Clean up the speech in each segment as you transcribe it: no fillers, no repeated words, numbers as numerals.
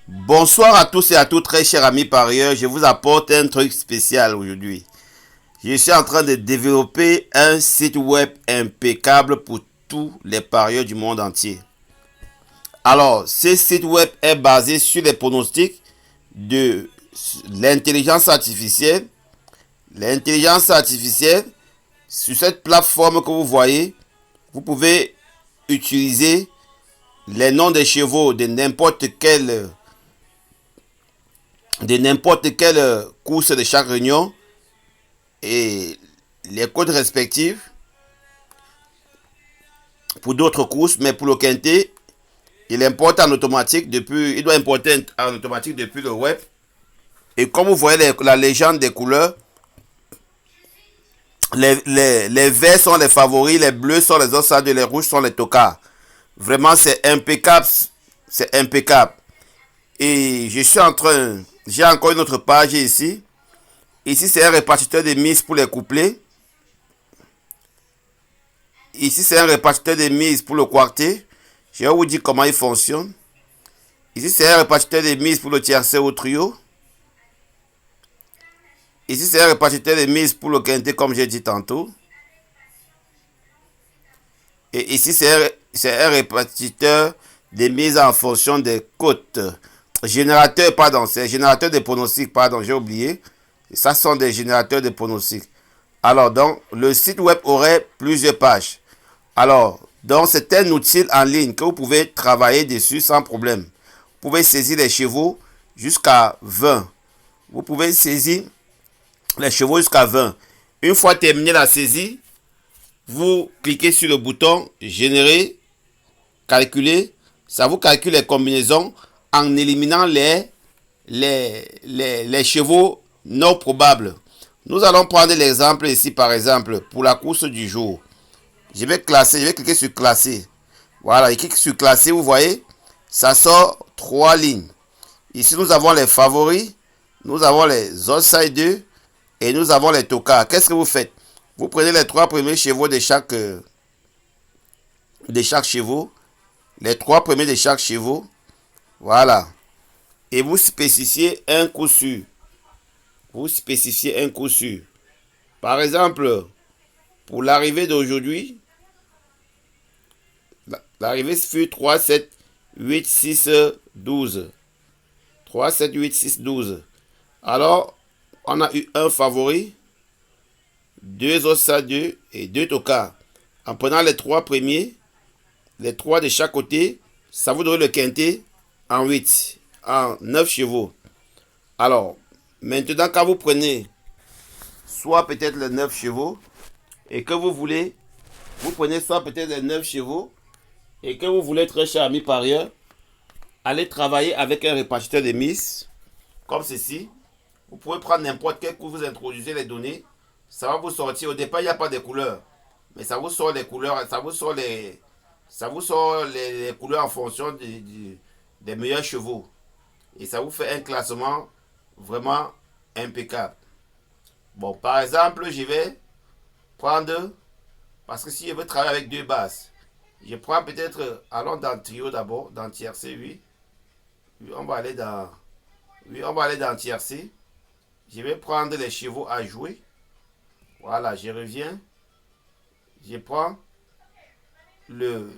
Bonsoir à tous et à toutes, très chers amis parieurs. Je vous apporte un truc spécial aujourd'hui. Je suis en train de développer un site web impeccable pour tous les parieurs du monde entier. Alors, ce site web est basé sur les pronostics de l'intelligence artificielle. L'intelligence artificielle, sur cette plateforme que vous voyez, vous pouvez utiliser les noms des chevaux de n'importe quelle course de chaque réunion et les codes respectifs pour d'autres courses, mais pour le quintet, il doit importer en automatique depuis le web. Et comme vous voyez la légende des couleurs, les verts sont les favoris, les bleus sont les osades, les rouges sont les tocards. Vraiment, c'est impeccable. C'est impeccable. Et j'ai encore une autre page ici. Ici, c'est un répartiteur de mises pour les couplets. Ici, c'est un répartiteur de mises pour le quartet. Je vais vous dire comment il fonctionne. Ici, c'est un répartiteur de mises pour le tiercé au trio. Ici, c'est un répartiteur de mises pour le quintet, comme j'ai dit tantôt. Et ici, c'est un répartiteur de mises en fonction des cotes. C'est générateur de pronostics, pardon, j'ai oublié. Et ça sont des générateurs de pronostics. Alors, donc, le site web aurait plusieurs pages. Alors, donc, c'est un outil en ligne que vous pouvez travailler dessus sans problème. Vous pouvez saisir les chevaux jusqu'à 20. Vous pouvez saisir les chevaux jusqu'à 20. Une fois terminé la saisie, vous cliquez sur le bouton générer, calculer. Ça vous calcule les combinaisons en éliminant les chevaux non probables. Nous allons prendre l'exemple ici, par exemple, pour la course du jour. Je vais cliquer sur classer. Voilà, je clique sur classer, vous voyez, ça sort 3 lignes. Ici, nous avons les favoris, nous avons les outsiders et nous avons les tocards. Qu'est-ce que vous faites? Vous prenez les 3 premiers chevaux de chaque chevaux, les 3 premiers de chaque chevaux, voilà. Et vous spécifiez un coup sûr. Vous spécifiez un coup sûr. Par exemple, pour l'arrivée d'aujourd'hui, l'arrivée fut 3, 7, 8, 6, 12. 3, 7, 8, 6, 12. Alors, on a eu un favori, 2 ossadeux et 2 tocards. En prenant les 3 premiers, les 3 de chaque côté, ça vous donne le quintet en 8, en 9 chevaux. Alors, maintenant, quand vous prenez soit peut-être les 9 chevaux et que vous voulez, vous prenez soit peut-être les 9 chevaux et que vous voulez, très cher ami parieur, aller travailler avec un répartiteur de mises comme ceci. Vous pouvez prendre n'importe quel coup, vous introduisez les données, ça va vous sortir. Au départ, il n'y a pas de couleurs, mais ça vous sort les couleurs, les couleurs en fonction des meilleurs chevaux. Et ça vous fait un classement vraiment impeccable. Bon, par exemple, je vais prendre, parce que si je veux travailler avec 2 bases, je prends peut-être, allons dans le trio d'abord, dans tiercé, oui. Oui, on va aller dans tiercé. Je vais prendre les chevaux à jouer. Voilà, je reviens. Je prends le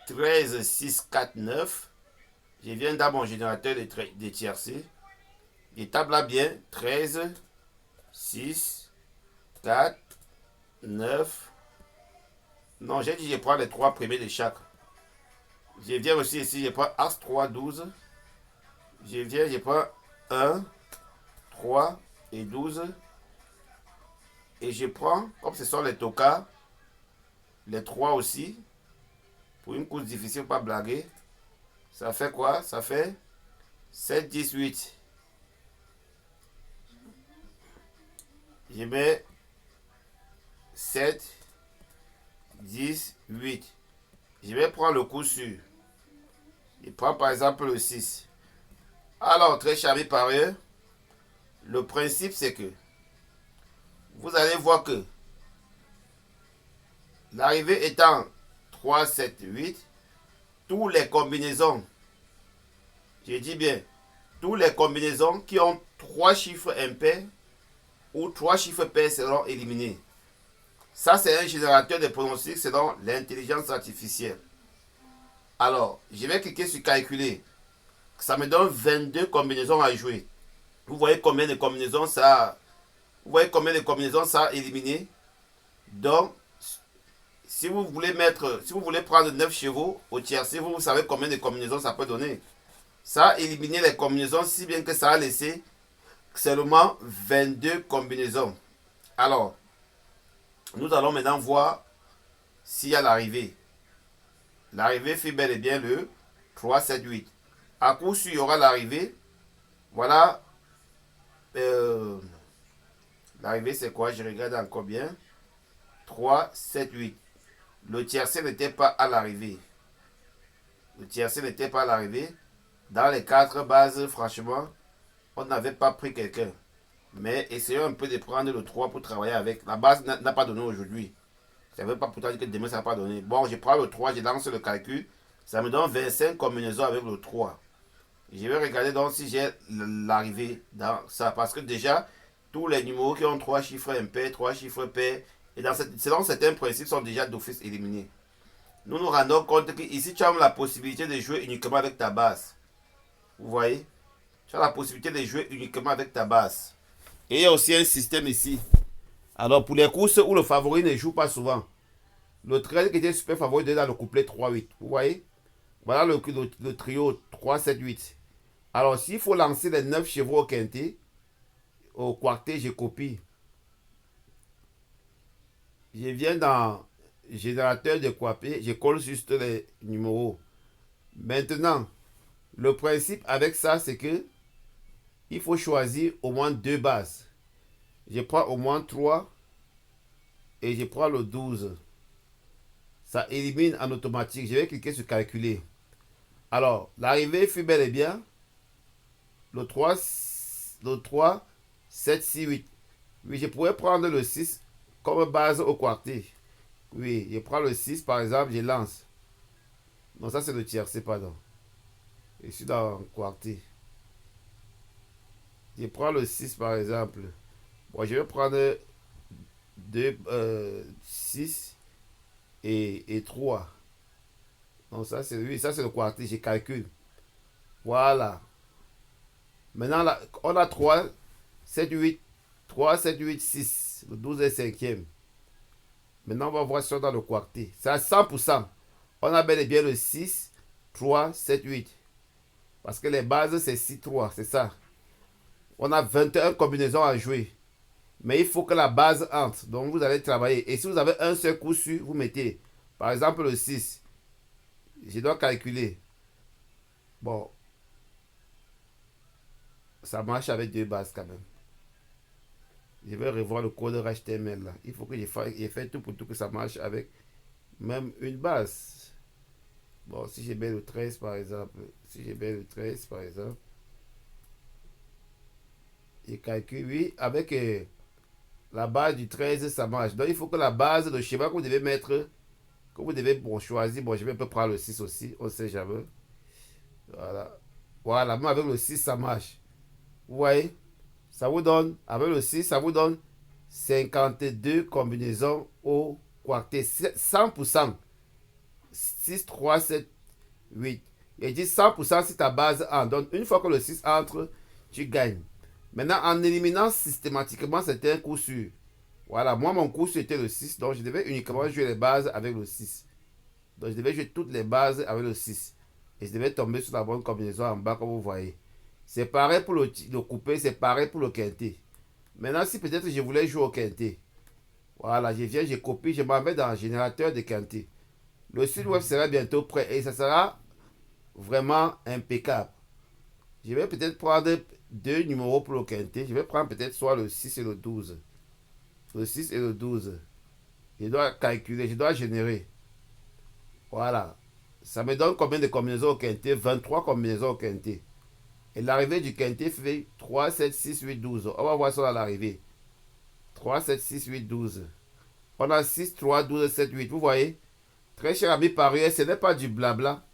13, 6, 4, 9. Je viens dans mon générateur de tiercé. Je tape là bien 13, 6, 4, 9. Non, j'ai dit je prends les 3 premiers de chaque. Je viens aussi ici, je prends As 3, 12. Je prends 1, 3 et 12. Et je prends, comme ce sont les tocards, les 3 aussi. Pour une course difficile, pas blaguer. Ça fait quoi? Ça fait 7, 10, 8. Je mets 7, 10, 8. Je vais prendre le coup sûr. Je prends par exemple le 6. Alors, très charmé par eux, le principe c'est que vous allez voir que l'arrivée étant 3, 7, 8, toutes les combinaisons, je dis bien, toutes les combinaisons qui ont 3 chiffres impairs ou 3 chiffres pairs seront éliminées. Ça, c'est un générateur de pronostics selon l'intelligence artificielle. Alors, je vais cliquer sur calculer. Ça me donne 22 combinaisons à jouer. Vous voyez combien de combinaisons ça a éliminé. Donc, si vous voulez prendre 9 chevaux au tiercé, vous savez combien de combinaisons ça peut donner. Ça a éliminé les combinaisons si bien que ça a laissé seulement 22 combinaisons. Alors, nous allons maintenant voir s'il y a l'arrivée. L'arrivée fait bel et bien le 3, 7, 8. À coup sûr, il y aura l'arrivée. Voilà. L'arrivée, c'est quoi? Je regarde encore bien. 3, 7, 8. Le tiercé n'était pas à l'arrivée. Le tiercé n'était pas à l'arrivée. Dans les 4 bases, franchement, on n'avait pas pris quelqu'un. Mais essayons un peu de prendre le 3 pour travailler avec. La base n'a pas donné aujourd'hui. Ça ne veut pas pourtant dire que demain ça va pas donner. Bon, je prends le 3, je lance le calcul. Ça me donne 25 combinaisons avec le 3. Je vais regarder donc si j'ai l'arrivée dans ça. Parce que déjà, tous les numéros qui ont 3 chiffres impairs, 3 chiffres pairs, et selon certains principes, sont déjà d'office éliminés. Nous nous rendons compte qu'ici, tu as la possibilité de jouer uniquement avec ta base. Vous voyez? Tu as la possibilité de jouer uniquement avec ta base. Et il y a aussi un système ici. Alors, pour les courses où le favori ne joue pas souvent, le 13 qui était super favori dans le couplet 3-8. Vous voyez? Voilà le trio 3-7-8. Alors, s'il faut lancer les 9 chevaux au quintet, au quartet, je copie. Je viens dans générateur de quartet, je colle juste les numéros. Maintenant, le principe avec ça, c'est que il faut choisir au moins 2 bases. Je prends au moins 3 et je prends le 12. Ça élimine en automatique. Je vais cliquer sur calculer. Alors, l'arrivée fut bel et bien le 3, 7, 6, 8. Oui, je pourrais prendre le 6 comme base au quartet. Oui, je prends le 6 par exemple, je lance. Non, ça c'est le tiercé, pardon. Je suis dans le quartet. Je prends le 6 par exemple. Bon, je vais prendre 2, 6 et 3. Donc ça c'est le quartet, je calcule. Voilà. Maintenant, là, on a 3, 7, 8, 3, 7, 8, 6. Le 12 est 5e. Maintenant, on va voir ça dans le quartet. C'est à 100%. On a bel et bien le 6, 3, 7, 8. Parce que les bases, c'est 6, 3. C'est ça. On a 21 combinaisons à jouer. Mais il faut que la base entre. Donc, vous allez travailler. Et si vous avez un seul coup sur, vous mettez, par exemple, le 6. Je dois calculer. Bon. Ça marche avec 2 bases quand même. Je vais revoir le code HTML là. Il faut que je fasse tout pour tout que ça marche avec même une base. Bon, si j'ai bien le 13 par exemple. Si j'ai bien le 13 par exemple. Je calcule, oui, avec la base du 13, ça marche. Donc il faut que la base de schéma que vous devez mettre, que vous devez choisir. Bon, je vais un peu prendre le 6 aussi. On sait jamais. Voilà. Voilà, même avec le 6, ça marche. Vous voyez? Ça vous donne, avec le 6, ça vous donne 52 combinaisons au quartet. 100%. 6, 3, 7, 8. Et dit 100% si ta base entre. Donc, une fois que le 6 entre, tu gagnes. Maintenant, en éliminant systématiquement, c'était un coup sûr. Voilà, moi, mon coup sûr était le 6. Donc, je devais uniquement jouer les bases avec le 6. Donc, je devais jouer toutes les bases avec le 6. Et je devais tomber sur la bonne combinaison en bas, comme vous voyez. C'est pareil pour le coupé, c'est pareil pour le quintet. Maintenant, si peut-être je voulais jouer au quintet, voilà, je viens, je copie, je m'en vais dans le générateur de quintet. Le site web sera bientôt prêt et ça sera vraiment impeccable. Je vais peut-être prendre 2 numéros pour le quintet. Je vais prendre peut-être soit le 6 et le 12. Le 6 et le 12. Je dois calculer, je dois générer. Voilà. Ça me donne combien de combinaisons au quintet? 23 combinaisons au quintet. Et l'arrivée du quintet fait 3, 7, 6, 8, 12. On va voir ça à l'arrivée. 3, 7, 6, 8, 12. On a 6, 3, 12, 7, 8. Vous voyez? Très cher ami parieur, ce n'est pas du blabla.